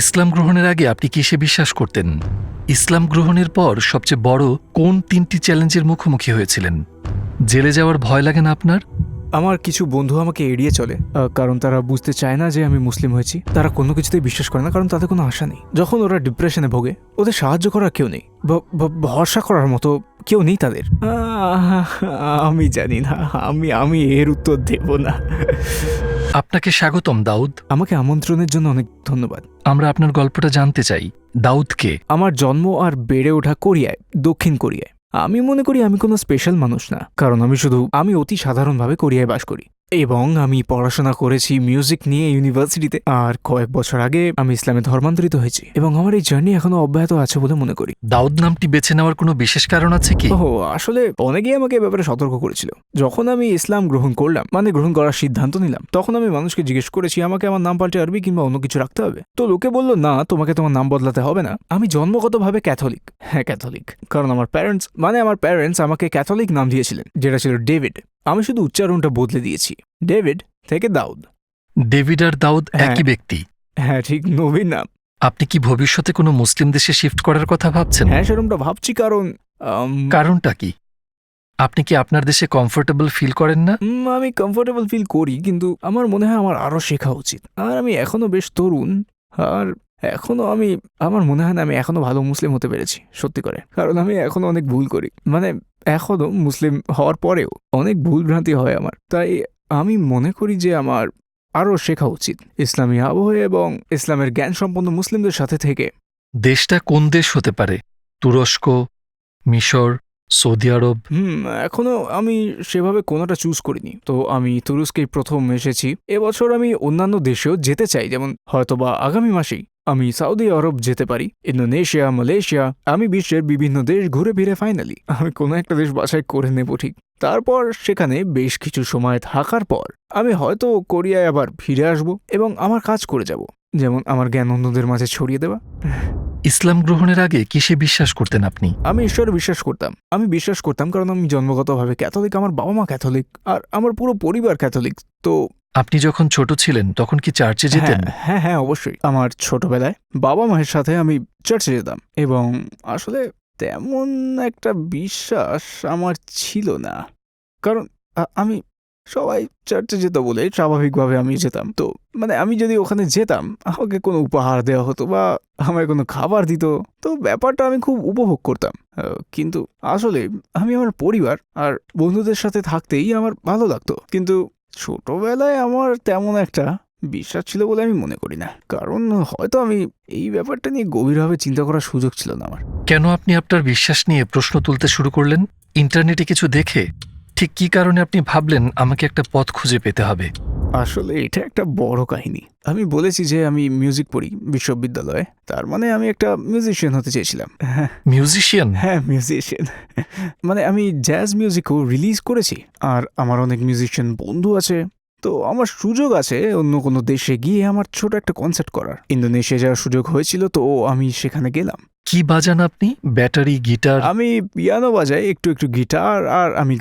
ইসলাম গ্রহণের আগে আপনি কিসে বিশ্বাস করতেন? ইসলাম গ্রহণের পর সবচেয়ে বড় কোন ৩টি চ্যালেঞ্জের মুখোমুখি হয়েছিলেন? জেলে যাওয়ার ভয় লাগে না আপনার? আমার কিছু বন্ধু আমাকে এড়িয়ে চলে, কারণ তারা বুঝতে চায় না যে আমি মুসলিম হয়েছি। তারা কোনো কিছুতেই বিশ্বাস করে না, কারণ তাদের কোনো আশা নেই। যখন ওরা ডিপ্রেশনে ভোগে, ওদের সাহায্য করার কেউ নেই, ভরসা করার মতো কেউ নেই তাদের। আমি জানি না, আমি এর উত্তর দেব না। আপনাকে স্বাগতম দাউদ। আমাকে আমন্ত্রণের জন্য অনেক ধন্যবাদ। আমরা আপনার গল্পটা জানতে চাই। দাউদকে আমার জন্ম আর বেড়ে ওঠা কোরিয়ায়, দক্ষিণ কোরিয়ায়। আমি মনে করি আমি কোনো স্পেশাল মানুষ না, কারণ আমি অতি সাধারণভাবে কোরিয়ায় বাস করি, এবং আমি পড়াশোনা করেছি মিউজিক নিয়ে ইউনিভার্সিটিতে। আর কয়েক বছর আগে আমি ইসলামে ধর্মান্তরিত হয়েছি, এবং আমার এই জার্নি এখনো অব্যাহত আছে বলে মনে করি। দাউদ নামটি বেছে নেওয়ার কোনো বিশেষ কারণ আছে কি? আসলে অনেকেই আমাকে এ ব্যাপারে সতর্ক করেছিল। যখন আমি ইসলাম গ্রহণ করলাম, গ্রহণ করার সিদ্ধান্ত নিলাম, তখন আমি মানুষকে জিজ্ঞেস করেছি আমাকে আমার নাম পাল্টে আরবি কিংবা অন্য কিছু রাখতে হবে। তো লোকে বলল, না, তোমাকে তোমার নাম বদলাতে হবে না। আমি জন্মগতভাবে ক্যাথলিক। হ্যাঁ, ক্যাথলিক, কারণ আমার প্যারেন্টস আমাকে ক্যাথলিক নাম দিয়েছিলেন, যেটা ছিল ডেভিড। আমি শুধু উচ্চারণটা বদলে দিয়েছি, ডেভিড থেকে দাউদ। ডেভিড আর দাউদ হ্যাঁ। একই ব্যক্তি? হ্যাঁ, ঠিক, নবীন নাম। আপনি কি ভবিষ্যতে কোনো মুসলিম দেশে শিফট করার কথা ভাবছেন? হ্যাঁ, সেরকমটা ভাবছি, কারণ কারণটা কি? আপনি কি আপনার দেশে কমফোর্টেবল ফিল করেন না? আমি কমফোর্টেবল ফিল করি, কিন্তু আমার মনে হয় আমার আরও শেখা উচিত। আর আমি এখনো বেশ তরুণ, আর আমার মনে হয় না আমি এখনো ভালো মুসলিম হতে পেরেছি, সত্যি করে। কারণ আমি এখনো অনেক ভুল করি, এখনো মুসলিম হওয়ার পরেও অনেক ভুল ভ্রান্তি হয় আমার। তাই আমি মনে করি যে আমার আরও শেখা উচিত ইসলামী আবহে এবং ইসলামের জ্ঞান সম্পন্ন মুসলিমদের সাথে থেকে। দেশটা কোন দেশ হতে পারে? তুরস্ক, মিশর, সৌদি আরব? এখনো আমি সেভাবে কোনোটা চুজ করিনি। তো আমি তুরস্কেই প্রথম এসেছি। এবছর আমি অন্যান্য দেশেও যেতে চাই, যেমন হয়তোবা আগামী মাসেই আমি সৌদি আরব যেতে পারি, ইন্দোনেশিয়া, মালয়েশিয়া। আমি বিশ্বের বিভিন্ন দেশ ঘুরে ফিরে ফাইনালি আমি কোনো একটা দেশ বাছাই করে নেব, ঠিক। তারপর সেখানে বেশ কিছু সময় থাকার পর আমি হয়তো কোরিয়ায় আবার ফিরে আসব এবং আমার কাজ করে যাব, যেমন আমার জ্ঞান অন্যদের মাঝে ছড়িয়ে দেওয়া। ইসলাম গ্রহণের আগে কিসে বিশ্বাস করতেন আপনি? আমি ঈশ্বরে বিশ্বাস করতাম। আমি বিশ্বাস করতাম কারণ আমি জন্মগতভাবে ক্যাথলিক, আমার বাবা মা ক্যাথলিক, আর আমার পুরো পরিবার ক্যাথলিক। তো আপনি যখন ছোট ছিলেন তখন কি চার্চে যেতেন? হ্যাঁ, অবশ্যই। আমার ছোটবেলায় বাবা মায়ের সাথে আমি চার্চে যেতাম, এবং আসলে তেমন একটা বিশ্বাস আমার ছিল না, কারণ আমি সবাই চার্চে যেত বলে স্বাভাবিকভাবে আমি যেতাম। তো আমি যদি ওখানে যেতাম, আমাকে কোনো উপহার দেওয়া হতো বা আমায় কোনো খাবার দিত, তো ব্যাপারটা আমি খুব উপভোগ করতাম। কিন্তু আসলে আমি আমার পরিবার আর বন্ধুদের সাথে থাকতেই আমার ভালো লাগতো। কিন্তু ছোটবেলায় আমার তেমন একটা বিশ্বাস ছিল বলে আমি মনে করি না, কারণ হয়তো আমি এই ব্যাপারটা নিয়ে গভীরভাবে চিন্তা করার সুযোগ ছিল না আমার। কেন আপনি আপনার বিশ্বাস নিয়ে প্রশ্ন তুলতে শুরু করলেন? ইন্টারনেটে কিছু দেখে? ঠিক কী কারণে আপনি ভাবলেন আমাকে একটা পথ খুঁজে পেতে হবে? আসলে এটা একটা বড় কাহিনী। আমি বলেছি যে আমি মিউজিক পড়ি বিশ্ববিদ্যালয়ে, তার আমি একটা মিউজিশিয়ান হতে চেয়েছিলাম। মিউজিশিয়ান? হ্যাঁ, মিউজিশিয়ান। আমি জ্যাজ মিউজিকও রিলিজ করেছি, আর আমার অনেক মিউজিশিয়ান বন্ধু আছে। তো আমার সুযোগ আছে অন্য কোনো দেশে গিয়ে আমার ছোট একটা কনসার্ট করার। ইন্দোনেশিয়া যাওয়ার সুযোগ হয়েছিল, তো আমি সেখানে গেলাম। কি বাজান আপনি? Battery, guitar? আমি পিয়ানো বাজাই, একটু একটু গিটার, আর আমি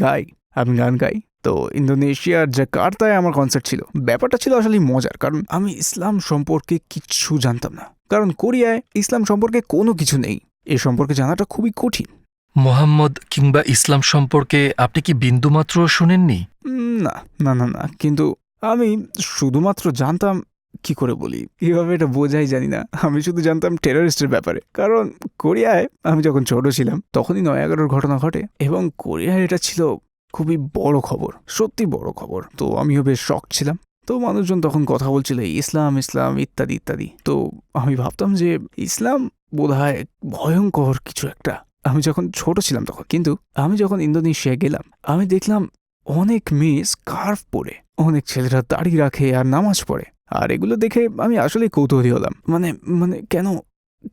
গান গাই। তো ইন্দোনেশিয়ার জাকার্তায় আমার কনসার্ট ছিল। ব্যাপারটা ছিল আসলে মজার, কারণ আমি ইসলাম সম্পর্কে কিচ্ছু জানতাম না, কারণ কোরিয়ায় ইসলাম সম্পর্কে কোনো কিছু নেই। এ সম্পর্কে জানাটা খুবই কঠিন। মোহাম্মদ কিংবা ইসলাম সম্পর্কে আপনি কি বিন্দুমাত্র শুনেননি? না, কিন্তু আমি শুধুমাত্র জানতাম, কি করে বলি, কিভাবে এটা বোঝাই জানি না। আমি শুধু জানতাম টেররিস্টের ব্যাপারে, কারণ কোরিয়ায় আমি যখন ছোট ছিলাম তখনই ৯/১১-র ঘটনা ঘটে, এবং কোরিয়ায় এটা ছিল খুবই বড় খবর, সত্যি বড় খবর। তো আমিও বেশ শক ছিলাম। তো মানুষজন তখন কথা বলছিল ইসলাম ইসলাম ইত্যাদি ইত্যাদি। তো আমি ভাবতাম যে ইসলাম বোধহয় ভয়ঙ্কর কিছু একটা, আমি যখন ছোট ছিলাম তখন। কিন্তু আমি যখন ইন্দোনেশিয়া গেলাম, আমি দেখলাম অনেক মেয়ে স্কার্ফ পরে, অনেক ছেলেরা দাড়ি রাখে আর নামাজ পড়ে। আর এগুলো দেখে আমি আসলে কৌতূহলী হলাম,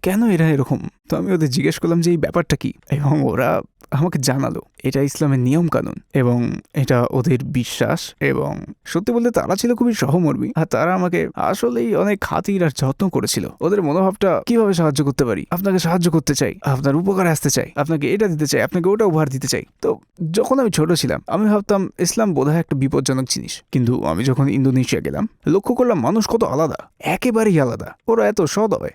কেন এরা এরকম। তো আমি ওদের জিজ্ঞেস করলাম যে এই ব্যাপারটা কি, এবং ওরা আমাকে জানালো এটা ইসলামের নিয়ম কানুন এবং এটা ওদের বিশ্বাস, এবং সত্যি বলতে তারা ছিল খুবই সহমর্মী, আর তারা আমাকে আসলেই অনেক খাতির আর যত্ন করেছিল। ওদের মনোভাবটা কিভাবে সাহায্য করতে পারি, আপনাকে সাহায্য করতে চাই, আপনার উপকারে আসতে চাই, আপনাকে এটা দিতে চাই, আপনাকে ওটা উপহার দিতে চাই। তো যখন আমি ছোট ছিলাম আমি ভাবতাম ইসলাম বোধহয় একটা বিপজ্জনক জিনিস, কিন্তু আমি যখন ইন্দোনেশিয়া গেলাম লক্ষ্য করলাম মানুষ কত আলাদা, একেবারেই আলাদা। ওরা এত সদয়,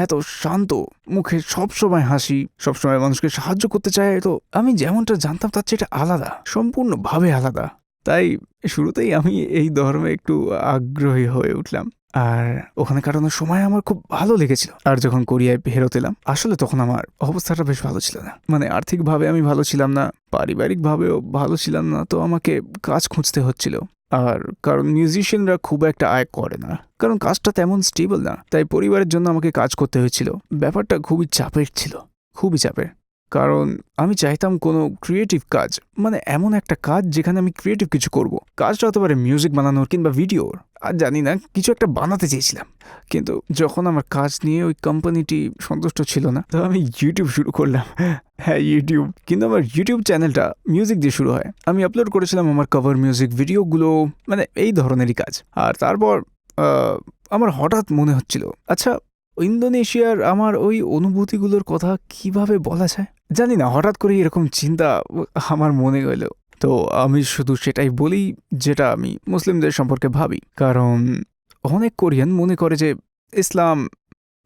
এত শান্ত, মুখে সবসময় হাসি, সবসময় মানুষকে সাহায্য করতে চায়। তো আমি যেমনটা জানতাম তার চেয়ে এটা আলাদা, সম্পূর্ণভাবে আলাদা। তাই শুরুতেই আমি এই ধর্মে একটু আগ্রহী হয়ে উঠলাম, আর ওখানে কাটানোর সময় আমার খুব ভালো লেগেছিল। আর যখন কোরিয়ায় ফেরত এলাম আসলে তখন আমার অবস্থাটা বেশ ভালো ছিল না, মানে আর্থিকভাবে আমি ভালো ছিলাম না, পারিবারিকভাবেও ভালো ছিলাম না। তো আমাকে কাজ খুঁজতে হচ্ছিল, আর কারণ মিউজিশিয়ানরা খুব একটা আয় করে না, কারণ কাজটা তেমন স্টেবল না, তাই পরিবারের জন্য আমাকে কাজ করতে হয়েছিল। ব্যাপারটা খুবই চাপের ছিল, খুবই চাপের, কারণ আমি চাইতাম কোনো ক্রিয়েটিভ কাজ, মানে এমন একটা কাজ যেখানে আমি ক্রিয়েটিভ কিছু করব। কাজটা হতে পারে মিউজিক বানানোর কিংবা ভিডিওর, আর জানি না কিছু একটা বানাতে চেয়েছিলাম। কিন্তু যখন আমার কাজ নিয়ে ওই কোম্পানিটি সন্তুষ্ট ছিল না, তো আমি ইউটিউব শুরু করলাম। হ্যাঁ, ইউটিউব, কিন্তু আমার ইউটিউব চ্যানেলটা মিউজিক দিয়ে শুরু হয়। আমি আপলোড করেছিলাম আমার কভার মিউজিক ভিডিওগুলো, মানে এই ধরনেরই কাজ। আর তারপর আমার হঠাৎ মনে হচ্ছিল, আচ্ছা ইন্দোনেশিয়ার আমার ওই অনুভূতিগুলোর কথা কিভাবে বলা যায় জানি না, হঠাৎ করে এরকম চিন্তা আমার মনে গেল। তো আমি শুধু সেটাই বলি যেটা আমি মুসলিমদের সম্পর্কে ভাবি, কারণ অনেক কোরিয়ান মনে করে যে ইসলাম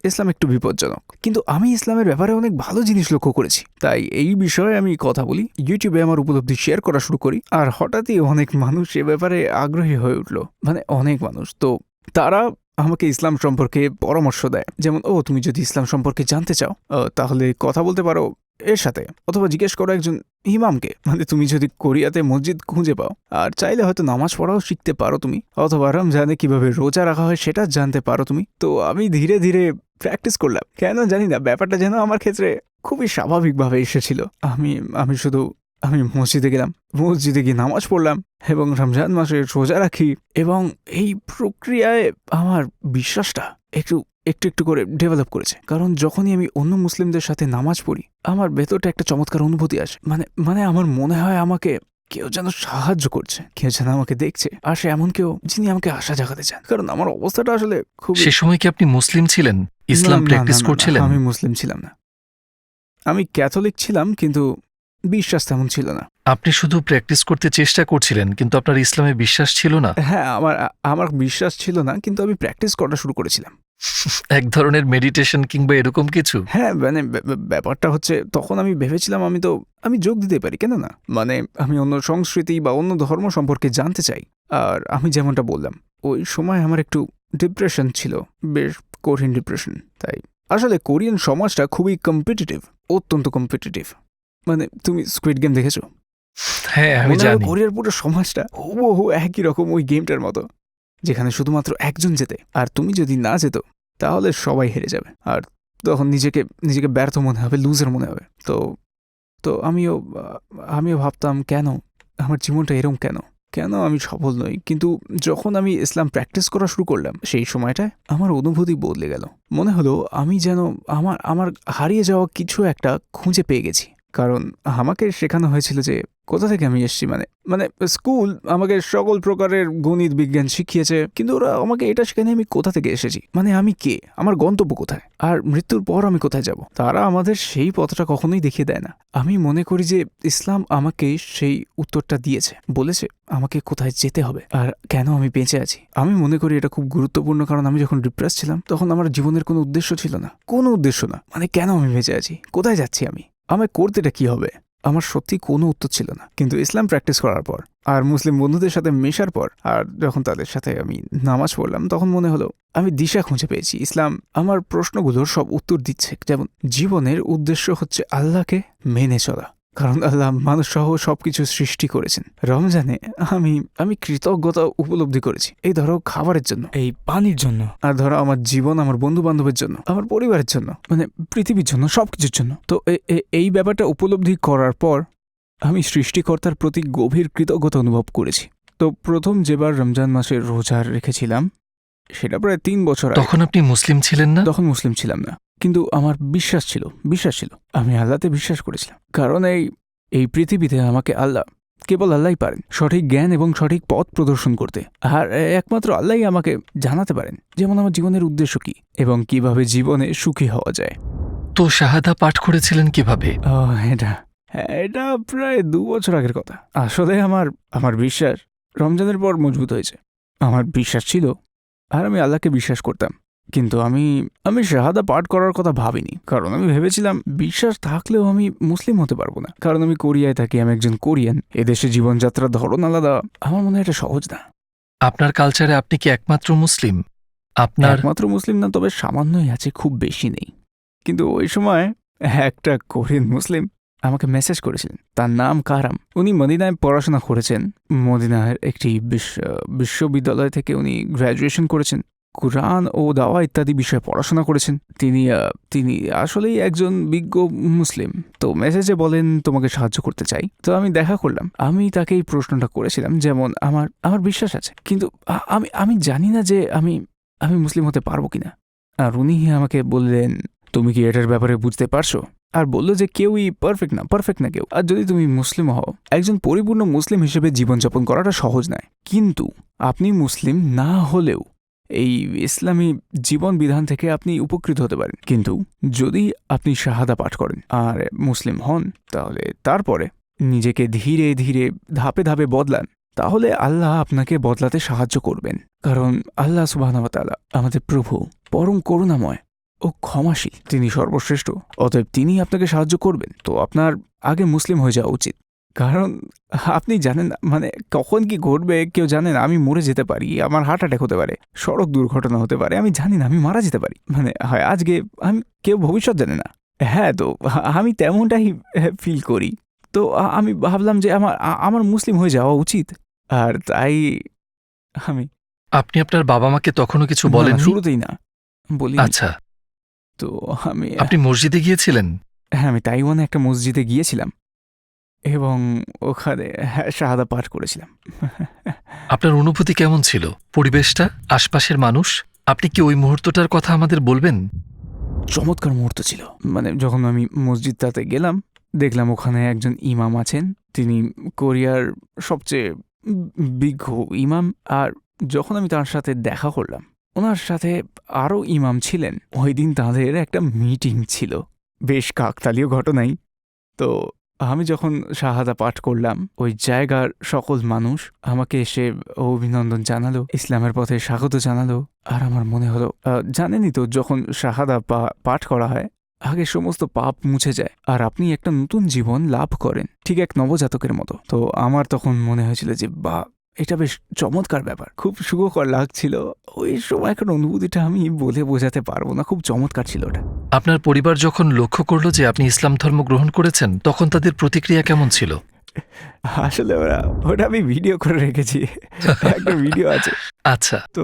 ইসলাম একটু বিপজ্জনক, কিন্তু আমি ইসলামের ব্যাপারে অনেক ভালো জিনিস লক্ষ্য করেছি। তাই এই বিষয়ে আমি কথা বলি, ইউটিউবে আমার উপলব্ধি শেয়ার করা শুরু করি, আর হঠাৎই অনেক মানুষ এ ব্যাপারে আগ্রহী হয়ে উঠল, মানে অনেক মানুষ। তো তারা আমাকে ইসলাম সম্পর্কে পরামর্শ দেয়, যেমন তুমি যদি ইসলাম সম্পর্কে জানতে চাও তাহলে কথা বলতে পারো এর সাথে, অথবা জিজ্ঞেস করো একজন ইমামকে, মানে তুমি যদি কোরিয়াতে মসজিদ খুঁজে পাও, আর চাইলে হয়তো নামাজ পড়াও শিখতে পারো তুমি, অথবা রমজানে কিভাবে রোজা রাখা হয় সেটা জানতে পারো তুমি। তো আমি ধীরে ধীরে প্র্যাকটিস করলাম, কেন জানি না ব্যাপারটা যেন আমার ক্ষেত্রে খুবই স্বাভাবিকভাবে এসেছিল। আমি মসজিদে গেলাম, মসজিদে গিয়ে নামাজ পড়লাম এবং রমজান মাসে রোজা রাখি, এবং এই প্রক্রিয়ায় আমার বিশ্বাসটা একটু একটু একটু করে ডেভেলপ করেছে। কারণ যখনই আমি অন্য মুসলিমদের সাথে নামাজ পড়ি আমার ভেতরটা একটা চমৎকার অনুভূতি আসে, মানে আমার মনে হয় আমাকে কেউ যেন সাহায্য করছে, কেউ যেন আমাকে দেখছে, আর সে এমন কেউ যিনি আমাকে আশা জাগাতে চান। কারণ আমার অবস্থাটা আসলে খুব, সে সময় কি আপনি মুসলিম ছিলেন, ইসলাম প্র্যাকটিস করছিলেন? আমি মুসলিম ছিলাম না, আমি ক্যাথলিক ছিলাম, কিন্তু বিশ্বাস তেমন ছিল না। আপনি শুধু প্র্যাকটিস করতে চেষ্টা করছিলেন, কিন্তু আপনার ইসলামে বিশ্বাস ছিল না? হ্যাঁ, আমার বিশ্বাস ছিল না, কিন্তু আমি প্র্যাকটিস করা শুরু করেছিলাম। এক ধরনের মেডিটেশন কিংবা এরকম কিছু? হ্যাঁ, মানে ব্যাপারটা হচ্ছে তখন আমি ভেবেছিলাম আমি যোগ দিতে পারি, কেন না, মানে আমি অন্য সংস্কৃতি বা অন্য ধর্ম সম্পর্কে জানতে চাই। আর আমি যেমনটা বললাম ওই সময় আমার একটু ডিপ্রেশন ছিল, বেশ কঠিন ডিপ্রেশন। তাই আসলে কোরিয়ান সমাজটা খুবই কম্পিটিটিভ, অত্যন্ত কম্পিটিটিভ। মানে তুমি স্কুইড গেম দেখেছো? হ্যাঁ, আমি জানি। কোরিয়ার পুরো সমাজটা হুবহু একই রকম ওই গেমটার মতো, যেখানে শুধুমাত্র একজন জেতে, আর তুমি যদি না যেত তাহলে সবাই হেরে যাবে, আর তখন নিজেকে ব্যর্থ মনে হবে, লুজার মনে হবে। তো আমিও ভাবতাম কেন আমার জীবনটা এরকম, কেন আমি সফল নই। কিন্তু যখন আমি ইসলাম প্র্যাকটিস করা শুরু করলাম সেই সময়টায় আমার অনুভূতি বদলে গেল। মনে হলো আমি যেন আমার হারিয়ে যাওয়া কিছু একটা খুঁজে পেয়ে গেছি। কারণ আমাকে শেখানো হয়েছিল যে কোথা থেকে আমি এসেছি, মানে স্কুল আমাকে সকল প্রকারের গণিত বিজ্ঞান শিখিয়েছে, কিন্তু ওরা আমাকে এটা শেখায়নি আমি কোথা থেকে এসেছি, মানে আমি কে, আমার গন্তব্য কোথায়, আর মৃত্যুর পর আমি কোথায় যাব। তারা আমাদের সেই পথটা কখনোই দেখিয়ে দেয় না। আমি মনে করি যে ইসলাম আমাকে সেই উত্তরটা দিয়েছে, বলেছে আমাকে কোথায় যেতে হবে আর কেন আমি বেঁচে আছি। আমি মনে করি এটা খুব গুরুত্বপূর্ণ, কারণ আমি যখন ডিপ্রেস ছিলাম তখন আমার জীবনের কোনো উদ্দেশ্য ছিল না, কোনো উদ্দেশ্য না, মানে কেন আমি বেঁচে আছি, কোথায় যাচ্ছি আমি, আমায় করতেটা কি হবে, আমার সত্যি কোনো উত্তর ছিল না। কিন্তু ইসলাম প্র্যাকটিস করার পর আর মুসলিম বন্ধুদের সাথে মেশার পর আর যখন তাদের সাথে আমি নামাজ পড়লাম তখন মনে হলো আমি দিশা খুঁজে পেয়েছি। ইসলাম আমার প্রশ্নগুলোর সব উত্তর দিচ্ছে। যেমন জীবনের উদ্দেশ্য হচ্ছে আল্লাহকে মেনে চলা, কারণ আল্লাহ মানুষ সহ সবকিছু সৃষ্টি করেছেন। রমজানে আমি কৃতজ্ঞতা উপলব্ধি করেছি, এই ধরো খাবারের জন্য, এই পানির জন্য, আর ধরো আমার জীবন, আমার বন্ধু বান্ধবের জন্য, আমার পরিবারের জন্য, মানে পৃথিবীর জন্য, সবকিছুর জন্য। তো এই ব্যাপারটা উপলব্ধি করার পর আমি সৃষ্টিকর্তার প্রতি গভীর কৃতজ্ঞতা অনুভব করেছি। তো প্রথম যেবার রমজান মাসে রোজা রেখেছিলাম সেটা প্রায় 3 বছর আগে। তখন আপনি মুসলিম ছিলেন না? তখন মুসলিম ছিলাম না, কিন্তু আমার বিশ্বাস ছিল, আমি আল্লাহতে বিশ্বাস করেছিলাম। কারণ এই পৃথিবীতে আমাকে কেবল আল্লাহই পারেন সঠিক জ্ঞান এবং সঠিক পথ প্রদর্শন করতে। আর একমাত্র আল্লাহই আমাকে জানাতে পারেন যেমন আমার জীবনের উদ্দেশ্য কি এবং কিভাবে জীবনে সুখী হওয়া যায়। তো শাহাদা পাঠ করেছিলেন কিভাবে? এটা প্রায় 2 বছর আগের কথা। আসলে আমার বিশ্বাস রমজানের পর মজবুত হয়েছে। আমার বিশ্বাস ছিল আর আমি আল্লাহকে বিশ্বাস করতাম, কিন্তু আমি শাহাদা পাঠ করার কথা ভাবিনি, কারণ আমি ভেবেছিলাম বিশ্বাস থাকলেও আমি মুসলিম হতে পারবো না, কারণ আমি কোরিয়ায় থাকি, আমি একজন কোরিয়ান, এদেশে জীবনযাত্রার ধরন আলাদা, আমার মনে হয় এটা সহজ না। আপনার কালচারে আপনি কি একমাত্র মুসলিম? আপনার একমাত্র মুসলিম না, তবে সামান্যই আছে, খুব বেশি নেই। কিন্তু ওই সময় একটা কোরিয়ান মুসলিম আমাকে মেসেজ করেছিলেন, তার নাম কারাম। উনি মদিনায় পড়াশোনা করেছেন, মদিনার একটি বিশ্ববিদ্যালয় থেকে উনি গ্র্যাজুয়েশন করেছেন, কুরআন ও দাওয়া ইত্যাদি বিষয়ে পড়াশোনা করেছেন। তিনি আসলেই একজন বিজ্ঞ মুসলিম। তো মেসেজে বলেন তোমাকে সাহায্য করতে চাই। তো আমি দেখা করলাম, আমি তাকে এই প্রশ্নটা করেছিলাম, যেমন আমার বিশ্বাস আছে, কিন্তু আমি জানি না যে আমি মুসলিম হতে পারবো কিনা। আর উনি আমাকে বললেন তুমি কি এটার ব্যাপারে বুঝতে পারছো? আর বললো যে কেউই পারফেক্ট না কেউ। আর যদি তুমি মুসলিম হও, একজন পরিপূর্ণ মুসলিম হিসেবে জীবনযাপন করাটা সহজ নয়, কিন্তু আপনি মুসলিম না হলেও এই ইসলামী জীবন বিধান থেকে আপনি উপকৃত হতে পারেন। কিন্তু যদি আপনি শাহাদা পাঠ করেন আর মুসলিম হন, তাহলে তারপরে নিজেকে ধীরে ধীরে ধাপে ধাপে বদলান, তাহলে আল্লাহ আপনাকে বদলাতে সাহায্য করবেন। কারণ আল্লাহ সুবহানাহু ওয়া তাআলা আমাদের প্রভু, পরম করুণাময় ও ক্ষমাশীল, তিনি সর্বশ্রেষ্ঠ, অতএব তিনি আপনাকে সাহায্য করবেন। তো আপনার আগে মুসলিম হয়ে যাওয়া উচিত, কারণ আপনি জানেন না মানে কখন কি ঘটবে, কেউ জানে না। আমি মরে যেতে পারি, আমার হার্ট অ্যাটাক হতে পারে, সড়ক দুর্ঘটনা হতে পারে, আমি জানি না, আমি মারা যেতে পারি, মানে হয় আজকে, আমি কেউ ভবিষ্যৎ জানে না। হ্যাঁ, তো আমি তেমনটাই ফিল করি। তো আমি ভাবলাম যে আমার মুসলিম হয়ে যাওয়া উচিত, আর তাই আমি আপনি আপনার বাবা মাকে তখনও কিছু না, বলেন? শুরুতেই না বলি। আচ্ছা, তো আপনি মসজিদে গিয়েছিলেন? হ্যাঁ, আমি তাইওয়ানে একটা মসজিদে গিয়েছিলাম এবং ওখানে শাহাদা পাঠ করেছিলাম। আপনার অনুভূতি কেমন ছিল? পরিবেশটা, আশপাশের মানুষ, আপনি কি ওই মুহূর্তটার কথা আমাদের বলবেন? চমৎকার মুহূর্ত ছিল। মানে যখন আমি মসজিদটাতে গেলাম, দেখলাম ওখানে একজন ইমাম আছেন, তিনি কোরিয়ার সবচেয়ে বিজ্ঞ ইমাম। আর যখন আমি তার সাথে দেখা করলাম, ওনার সাথে আরও ইমাম ছিলেন। ওই দিন তাদের একটা মিটিং ছিল, বেশ কাকতালীয় ঘটনাই। তো আমি যখন শাহাদা পাঠ করলাম, ওই জায়গার সকল মানুষ আমাকে এসে অভিনন্দন জানালো, ইসলামের পথে স্বাগত জানালো। আর আমার মনে হলো, জানেনই তো, যখন শাহাদা পাঠ করা হয়, আগে সমস্ত পাপ মুছে যায় আর আপনি একটা নতুন জীবন লাভ করেন, ঠিক এক নবজাতকের মতো। তো আমার তখন মনে হয়েছিল যে এটা বেশ চমৎকার ব্যাপার, খুব সুখকর লাগছিল। ওই সময়কার অনুভূতিটা আমি বলে বোঝাতে পারবো না, খুব চমৎকার ছিল ওটা। আপনার পরিবার যখন লক্ষ্য করলো যে আপনি ইসলাম ধর্ম গ্রহণ করেছেন, তখন তাদের প্রতিক্রিয়া কেমন ছিল? আসলে ওটা আমি ভিডিও করে রেখেছি, একটা ভিডিও আছে। আচ্ছা, তো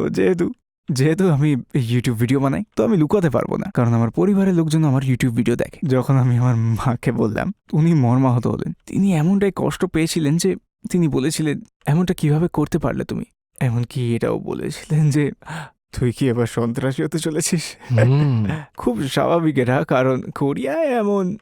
যেহেতু আমি ইউটিউব ভিডিও বানাই, তো আমি লুকাতে পারবো না, কারণ আমার পরিবারের লোকজন আমার ইউটিউব ভিডিও দেখে। যখন আমি আমার মাকে বললাম, উনি মর্মাহত হলেন। তিনি এমনটাই কষ্ট পেয়েছিলেন যে তিনি বলেছিলেন, এমনটা কিভাবে করতে পারলে তুমি? এমনকি এটাও বলেছিলেন যে তুই কি এবার সন্ত্রাসী হতে চলেছিস? খুব স্বাভাবিক এটা, কারণ কোরিয়ায়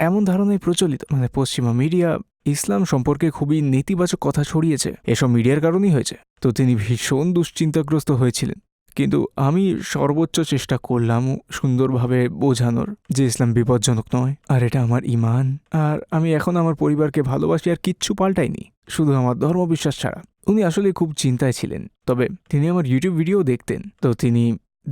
এমন ধারণাই প্রচলিত। মানে পশ্চিমা মিডিয়া ইসলাম সম্পর্কে খুবই নেতিবাচক কথা ছড়িয়েছে, এসব মিডিয়ার কারণেই হয়েছে। তো তিনি ভীষণ দুশ্চিন্তাগ্রস্ত হয়েছিলেন, কিন্তু আমি সর্বোচ্চ চেষ্টা করলাম সুন্দরভাবে বোঝানোর যে ইসলাম বিপজ্জনক নয়, আর এটা আমার ঈমান। আর আমি এখন আমার পরিবারকে ভালোবাসি, আর কিচ্ছু পাল্টাইনি, শুধু আমার ধর্মবিশ্বাস ছাড়া। উনি আসলে খুব চিন্তায় ছিলেন, তবে তিনি আমার ইউটিউব ভিডিও দেখতেন। তো তিনি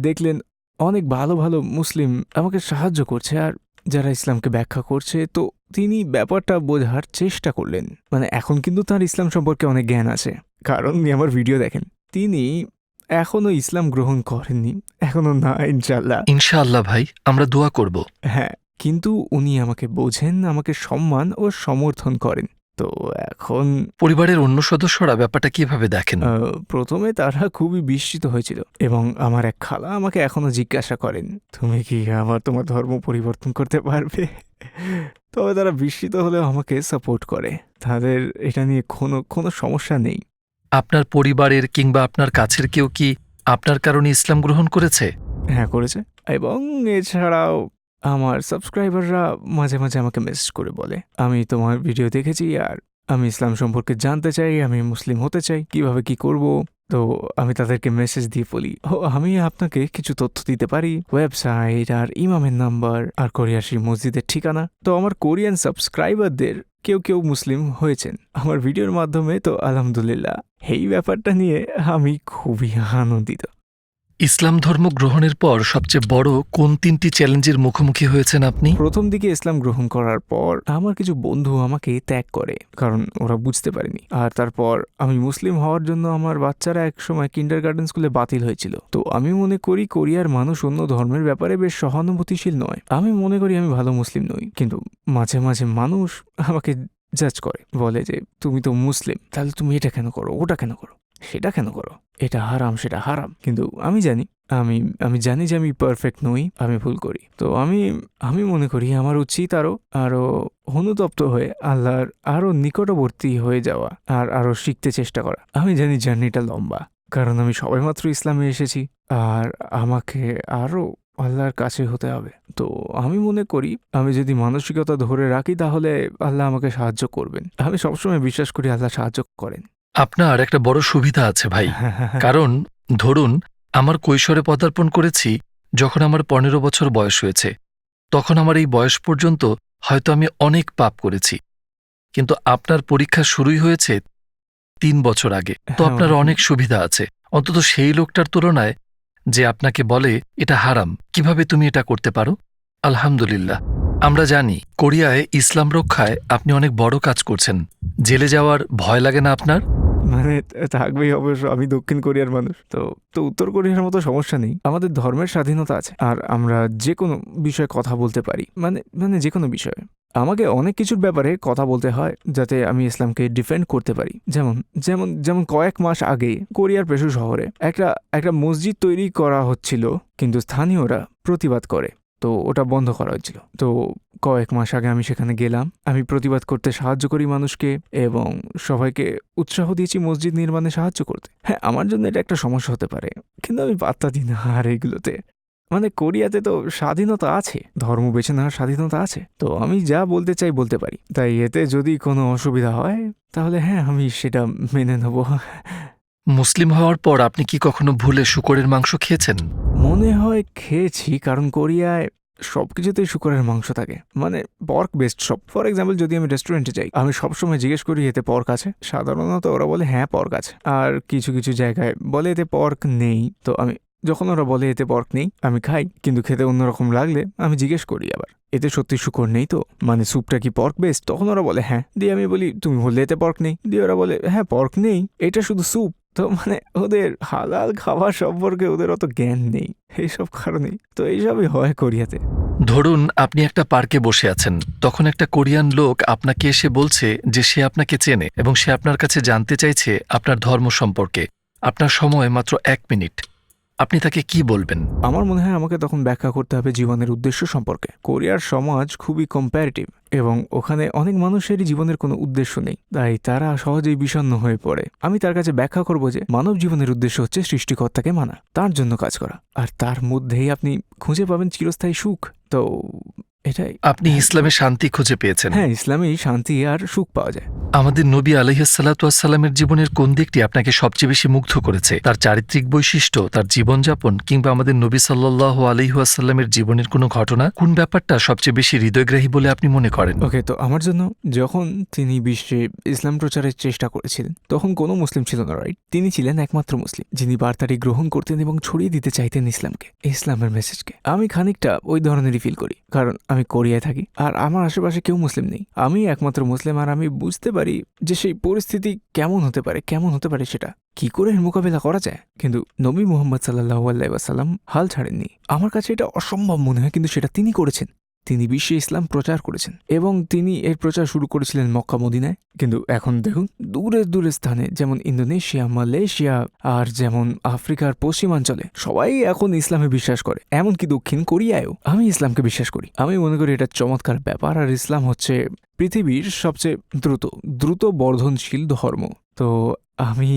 দেখলেন অনেক ভালো ভালো মুসলিম আমাকে সাহায্য করছে, আর যারা ইসলামকে ব্যাখ্যা করছে। তো তিনি ব্যাপারটা বোঝার চেষ্টা করলেন। মানে এখন কিন্তু তার ইসলাম সম্পর্কে অনেক জ্ঞান আছে, কারণ উনি আমার ভিডিও দেখেন। তিনি এখনো ইসলাম গ্রহণ করেননি, এখনো না, ইনশাল্লাহ। ইনশাআল্লাহ ভাই, আমরা দোয়া করব। হ্যাঁ, কিন্তু উনি আমাকে বোঝেন, আমাকে সম্মান ও সমর্থন করেন। তো এখন পরিবারের অন্য সদস্যরা ব্যাপারটা কিভাবে দেখেন? প্রথমে তারা খুবই বিস্মিত হয়েছিল, এবং আমার এক খালা আমাকে এখনো জিজ্ঞাসা করেন, তুমি কি তোমার ধর্ম পরিবর্তন করতে পারবে? তবে তারা বিস্মিত হলেও আমাকে সাপোর্ট করে, তাদের এটা নিয়ে কোনো সমস্যা নেই। আপনার পরিবারের কিংবা আপনার কাছের কেউ কি আপনার কারণে ইসলাম গ্রহণ করেছে? হ্যাঁ, করেছে। এবং এছাড়াও আমার সাবস্ক্রাইবাররা মাঝে মাঝে আমাকে মেসেজ করে বলে, আমি তোমার ভিডিও দেখেছি আর আমি ইসলাম সম্পর্কে জানতে চাই, আমি মুসলিম হতে চাই, কিভাবে কি করব। তো আমি তাদেরকে মেসেজ দিয়ে বলি, ও আমি আপনাকে কিছু তথ্য দিতে পারি, ওয়েবসাইট আর ইমামের নাম্বার আর কোরিয়াসি মসজিদের ঠিকানা। তো আমার কোরিয়ান সাবস্ক্রাইবারদের কেউ কেউ মুসলিম হয়েছেন আমার ভিডিওর মাধ্যমে, তো আলহামদুলিল্লাহ এই ব্যাপারটা নিয়ে আমি খুবই আনন্দিত। ইসলাম ধর্ম গ্রহণের পর সবচেয়ে বড় কোন 3টি চ্যালেঞ্জের মুখোমুখি হয়েছেন আপনি? প্রথম দিকে ইসলাম গ্রহণ করার পর আমার কিছু বন্ধু আমাকে ত্যাগ করে, কারণ ওরা বুঝতে পারেনি। আর তারপর আমি মুসলিম হওয়ার জন্য আমার বাচ্চারা একসময় কিন্ডারগার্টেন স্কুলে বাতিল হয়েছিল। তো আমি মনে করি কোরিয়ার মানুষ অন্য ধর্মের ব্যাপারে বেশ সহানুভূতিশীল নয়। আমি মনে করি আমি ভালো মুসলিম নই, কিন্তু মাঝে মাঝে মানুষ আমাকে জাজ করে, বলে যে তুমি তো মুসলিম, তাহলে তুমি এটা কেন করো, ওটা কেন করো, সেটা কেন করো, এটা হারাম সেটা হারাম। কিন্তু আমি জানি আমি আমি জানি যে আমি পারফেক্ট নই, আমি ভুল করি। তো আমি মনে করি আমার উচিত আরো অনুতপ্ত হয়ে আল্লাহর আরো নিকটবর্তী হয়ে যাওয়া আর আরো শিখতে চেষ্টা করা। আমি জানি জার্নিটা লম্বা, কারণ আমি সবেমাত্র ইসলামে এসেছি আর আমাকে আরো আল্লাহর কাছে হতে হবে। তো আমি মনে করি আমি যদি মানসিকতা ধরে রাখি তাহলে আল্লাহ আমাকে সাহায্য করবেন। আমি সবসময় বিশ্বাস করি আল্লাহ সাহায্য করেন। আপনার একটা বড় সুবিধা আছে ভাই, কারণ ধরুন আমার কৈশোরে পদার্পণ করেছি যখন আমার 15 বছর বয়স হয়েছে। তখন আমার এই বয়স পর্যন্ত হয়তো আমি অনেক পাপ করেছি, কিন্তু আপনার পরীক্ষা শুরুই হয়েছে 3 বছর আগে। তো আপনার অনেক সুবিধা আছে, অন্তত সেই লোকটার তুলনায় যে আপনাকে বলে এটা হারাম, কিভাবে তুমি এটা করতে পারো। আলহামদুলিল্লাহ। আমরা জানি কোরিয়ায় ইসলাম রক্ষায় আপনি অনেক বড় কাজ করছেন। জেলে যাওয়ার ভয় লাগে না আপনার? মানে থাকবেই অবশ্য, আমি দক্ষিণ কোরিয়ার মানুষ। তো তো উত্তর কোরিয়ার মতো সমস্যা নেই, আমাদের ধর্মের স্বাধীনতা আছে আর আমরা যে কোনো বিষয়ে কথা বলতে পারি, মানে মানে যে কোনো বিষয়ে। আমাকে অনেক কিছুর ব্যাপারে কথা বলতে হয় যাতে আমি ইসলামকে ডিফেন্ড করতে পারি। যেমন যেমন যেমন কয়েক মাস আগে কোরিয়ার পেশু শহরে একটা মসজিদ তৈরি করা হচ্ছিল, কিন্তু স্থানীয়রা প্রতিবাদ করে, তো ওটা বন্ধ করা হয়েছিল। তো কয়েক মাস আগে আমি সেখানে গেলাম, আমি প্রতিবাদ করতে সাহায্য করি মানুষকে এবং সবাইকে উৎসাহ দিয়েছি মসজিদ নির্মাণে সাহায্য করতে। হ্যাঁ, আমার জন্য এটা একটা সমস্যা হতে পারে, কিন্তু আমি পাত্তা দিই না আর এগুলোতে। মানে কোরিয়াতে তো স্বাধীনতা আছে, ধর্ম বেছে নেওয়ার স্বাধীনতা আছে, তো আমি যা বলতে চাই বলতে পারি। তাই এতে যদি কোনো অসুবিধা হয় তাহলে হ্যাঁ, আমি সেটা মেনে নেব। মুসলিম হওয়ার পর আপনি কি কখনো ভুলে শূকরের মাংস খেয়েছেন? মনে হয় খেয়েছি, কারণ কোরিয়ায় সবকিছুতেই শুকরের মাংস থাকে, মানে পর্ক বেস্ট সব। ফর এক্সাম্পল, যদি আমি রেস্টুরেন্টে যাই, আমি সবসময় জিজ্ঞেস করি এতে পর্ক আছে, সাধারণত ওরা বলে হ্যাঁ পর্ক আছে। আর কিছু কিছু জায়গায় বলে এতে পর্ক নেই, তো আমি যখন ওরা বলে এতে পর্ক নেই আমি খাই, কিন্তু খেতে অন্যরকম লাগলে আমি জিজ্ঞেস করি আবার এতে সত্যি শুকর নেই তো, মানে স্যুপটা কি পর্ক বেস্ট? তখন ওরা বলে হ্যাঁ, দিয়ে আমি বলি তুমি বললে এতে পর্ক নেই, দিয়ে ওরা বলে হ্যাঁ পর্ক নেই, এটা শুধু স্যুপ। তো মানে ওদের হালাল খাবার সম্পর্কে ওদের অত জ্ঞান নেই, এইসব কারণেই তো এইসবই হয় কোরিয়াতে। ধরুন আপনি একটা পার্কে বসে আছেন, তখন একটা কোরিয়ান লোক আপনাকে এসে বলছে যে সে আপনাকে চেনে এবং সে আপনার কাছে জানতে চাইছে আপনার ধর্ম সম্পর্কে। আপনার সময় মাত্র 1 মিনিট, আপনি তাকে কি বলবেন? আমার মনে হয় আমাকে তখন ব্যাখ্যা করতে হবে জীবনের উদ্দেশ্য সম্পর্কে। কোরিয়ার সমাজ খুবই কম্প্যারেটিভ এবং ওখানে অনেক মানুষেরই জীবনের কোনো উদ্দেশ্য নেই, তাই তারা সহজেই বিষণ্ণ হয়ে পড়ে। আমি তার কাছে ব্যাখ্যা করব যে মানব জীবনের উদ্দেশ্য হচ্ছে সৃষ্টিকর্তাকে মানা, তার জন্য কাজ করা, আর তার মধ্যেই আপনি খুঁজে পাবেন চিরস্থায়ী সুখ। তো এটাই। আপনি ইসলামে শান্তি খুঁজে পেয়েছেন? হ্যাঁ, ইসলামেই শান্তি আর সুখ পাওয়া যায়। আমাদের নবী আলাইহিসসালামের জীবনের কোন দিকটি আপনাকে সবচেয়ে বেশি মুগ্ধ করেছে? তার চারিত্রিক বৈশিষ্ট্য, তার জীবনযাপন, কিংবা আমাদের নবী সাল্লাল্লাহু আলাইহি ওয়াসাল্লামের জীবনের কোনো ঘটনা? কোন ব্যাপারটা সবচেয়ে বেশি হৃদয়গ্রাহী বলে আপনি মনে করেন? ওকে, তো আমার জন্য যখন তিনি বিশ্বে ইসলাম প্রচারের চেষ্টা করেছিলেন তখন কোনো মুসলিম ছিল না, রাইট? তিনি ছিলেন একমাত্র মুসলিম যিনি বার্তাটি গ্রহণ করতেন এবং ছড়িয়ে দিতে চাইতেন ইসলামকে, ইসলামের মেসেজকে। আমি খানিকটা ওই ধরনেরই ফিল করি, কারণ আমি কোরিয়ায় থাকি আর আমার আশেপাশে কেউ মুসলিম নেই, আমি একমাত্র মুসলিম। আর আমি বুঝতে পারি যে সেই পরিস্থিতি কেমন হতে পারে সেটা কি করে মোকাবেলা করা যায়। কিন্তু নবী মুহাম্মদ সাল্লাল্লাহু আলাইহি ওয়াসাল্লাম হাল ছাড়েননি। আমার কাছে এটা অসম্ভব মনে হয়, কিন্তু সেটা তিনি করেছেন। তিনি বিশ্বে ইসলাম প্রচার করেছেন এবং তিনি এর প্রচার শুরু করেছিলেন মক্কা মদিনায়। কিন্তু এখন দেখুন দূরের স্থানে যেমন ইন্দোনেশিয়া, মালয়েশিয়া আর যেমন আফ্রিকার পশ্চিমাঞ্চলে সবাই এখন ইসলামে বিশ্বাস করে, এমনকি দক্ষিণ কোরিয়ায়ও আমি ইসলামকে বিশ্বাস করি। আমি মনে করি এটা চমৎকার ব্যাপার। আর ইসলাম হচ্ছে পৃথিবীর সবচেয়ে দ্রুত বর্ধনশীল ধর্ম। তো আমি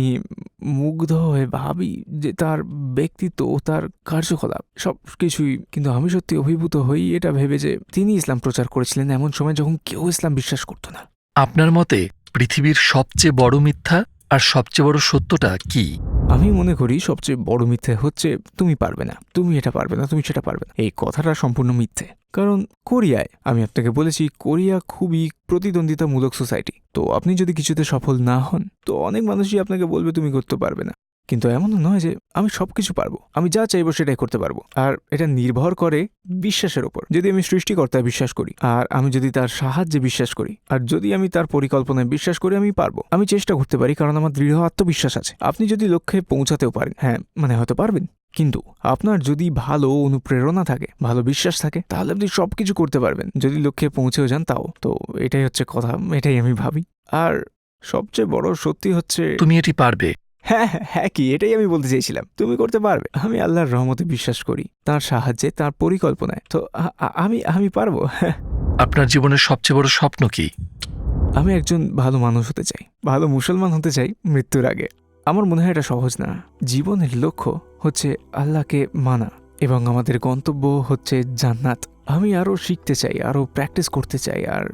মুগ্ধ হয়ে ভাবি যে তার ব্যক্তিত্ব ও তার কার্যকলাপ সব কিছুই, কিন্তু আমি সত্যি অভিভূত হই এটা ভেবে যে তিনি ইসলাম প্রচার করেছিলেন এমন সময় যখন কেউ ইসলাম বিশ্বাস করত না। আপনার মতে পৃথিবীর সবচেয়ে বড় মিথ্যা আর সবচেয়ে বড় সত্যটা কি? আমি মনে করি সবচেয়ে বড় মিথ্যে হচ্ছে তুমি পারবে না, তুমি এটা পারবে না, তুমি সেটা পারবে না। এই কথাটা সম্পূর্ণ মিথ্যে। কারণ কোরিয়ায়, আমি আপনাকে বলেছি, কোরিয়া খুবই প্রতিদ্বন্দ্বিতামূলক সোসাইটি। তো আপনি যদি কিছুতে সফল না হন তো অনেক মানুষই আপনাকে বলবে তুমি করতে পারবে না। কিন্তু এমনও নয় যে আমি সবকিছু পারবো, আমি যা চাইবো সেটাই করতে পারবো। আর এটা নির্ভর করে বিশ্বাসের ওপর। যদি আমি সৃষ্টিকর্তায় বিশ্বাস করি, আর আমি যদি তার সাহায্যে বিশ্বাস করি, আর যদি আমি তার পরিকল্পনায় বিশ্বাস করি, আমি পারবো। আমি চেষ্টা করতে পারি কারণ আমার দৃঢ় আত্মবিশ্বাস আছে। আপনি যদি লক্ষ্যে পৌঁছাতেও পারেন, হ্যাঁ মানে হয়তো পারবেন, কিন্তু আপনার যদি ভালো অনুপ্রেরণা থাকে, ভালো বিশ্বাস থাকে, তাহলে আপনি সবকিছু করতে পারবেন। যদি লক্ষ্যে পৌঁছেও যান তাও। তো এটাই হচ্ছে কথা, এটাই আমি ভাবি। আর সবচেয়ে বড় সত্যি হচ্ছে তুমি এটি পারবে। হ্যাঁ হ্যাঁ হ্যাঁ, কি এটাই আমি বলতে চাইছিলাম, তুমি করতে পারবে। আমি আল্লাহর রহমতে বিশ্বাস করি, তার সাহায্যে, তার পরিকল্পনায়। তো আমি পারবো। আপনার জীবনের সবচেয়ে বড় স্বপ্ন কি? আমি একজন ভালো মানুষ হতে চাই, ভালো মুসলমান হতে চাই মৃত্যুর আগে। আমার মনে হয় এটা সহজ না। জীবনের লক্ষ্য হচ্ছে আল্লাহকে মানা এবং আমাদের গন্তব্য হচ্ছে জান্নাত। আমি আরও শিখতে চাই, আরও প্র্যাকটিস করতে চাই, আর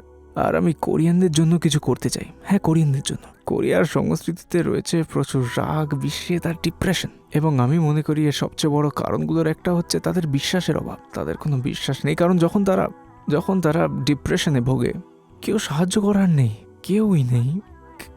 আমি কোরিয়ানদের জন্য কিছু করতে চাই। হ্যাঁ, কোরিয়ানদের জন্য। কোরিয়ার সংস্কৃতিতে রয়েছে প্রচুর রাগ, বিস্মিত আর ডিপ্রেশন, এবং আমি মনে করি এর সবচেয়ে বড় কারণগুলোর একটা হচ্ছে তাদের বিশ্বাসের অভাব। তাদের কোনো বিশ্বাস নেই, কারণ যখন তারা ডিপ্রেশনে ভোগে, কেউ সাহায্য করার নেই, কেউই নেই,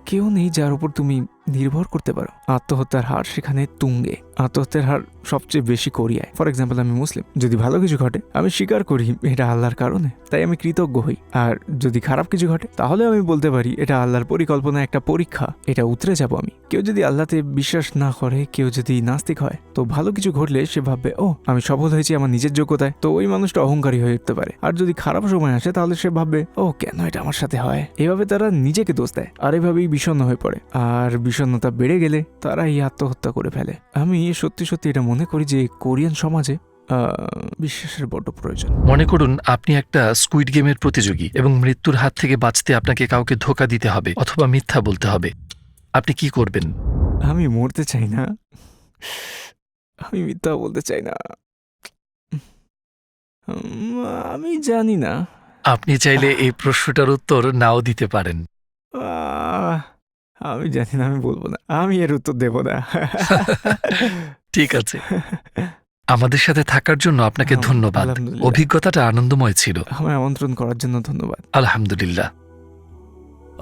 কেউ নেই যার উপর তুমি নির্ভর করতে পারো। আত্মহত্যার হার সেখানে তুঙ্গে। আত্মহত্যার হার সবচেয়ে বেশি কোরিয়ায়। ফর এক্সাম্পল, আমি মুসলিম, যদি ভালো কিছু ঘটে আমি স্বীকার করি এটা আল্লাহর কারণে, তাই আমি কৃতজ্ঞ হই। আর যদি খারাপ কিছু ঘটে তাহলে আমি বলতে পারি এটা আল্লাহর পরিকল্পনা, একটা পরীক্ষা, এটা উতরে যাব আমি। কেউ যদি আল্লাহতে বিশ্বাস না করে, কেউ যদি নাস্তিক হয়, তো ভালো কিছু ঘটলে সে ভাববে ও আমি সফল হয়েছি আমার নিজের যোগ্যতায়, তো ওই মানুষটা অহংকারী হয়ে উঠতে পারে। আর যদি খারাপ সময় আসে তাহলে সে ভাববে ও কেন এটা আমার সাথে হয়। এভাবে তারা নিজেকে দোষ দেয়, আর এভাবেই বিষণ্ণ হয়ে পড়ে। আর বিষণ্ণতা বেড়ে গেলে তারা এই আত্মহত্যা করে ফেলে। আমি সত্যি সত্যি এটা মনে করি যে কোরিয়ান সমাজে বিশ্বাসের বড় প্রয়োজন। মনে করুন আপনি একটা স্কুইড গেমের প্রতিযোগী এবং মৃত্যুর হাত থেকে বাঁচতে আপনাকে কাউকে ধোঁকা দিতে হবে অথবা মিথ্যা বলতে হবে। আপনি কি করবেন? আমি মরতে চাই না, আমি মিথ্যা বলতে চাই না। আমি জানি না। আপনি চাইলে এই প্রশ্নটার উত্তর নাও দিতে পারেন। আমি জানি না, আমি বলবো না, আমি এর উত্তর দেব না। ঠিক আছে, আমাদের সাথে থাকার জন্য আপনাকে ধন্যবাদ। আলহামদুলিল্লাহ। অভিজ্ঞতাটা আনন্দময় ছিল। আমায় আমন্ত্রণ করার জন্য ধন্যবাদ। আলহামদুলিল্লাহ।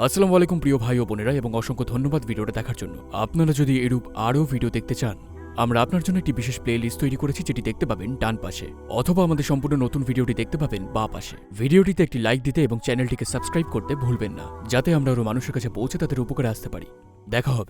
আসসালামু আলাইকুম প্রিয় ভাই ও বোনেরা, এবং অসংখ্য ধন্যবাদ ভিডিওটা দেখার জন্য। আপনারা যদি এরূপ আরও ভিডিও দেখতে চান, আমরা আপনার জন্য একটি বিশেষ প্লে লিস্ট তৈরি করেছি, যেটি দেখতে পাবেন ডান পাশে, অথবা আমাদের সম্পূর্ণ নতুন ভিডিওটি দেখতে পাবেন বাঁ পাশে। ভিডিওটিতে একটি লাইক দিতে এবং চ্যানেলটিকে সাবস্ক্রাইব করতে ভুলবেন না, যাতে আমরা আরও মানুষের কাছে পৌঁছে তাদের উপকারে আসতে পারি। দেখা হবে।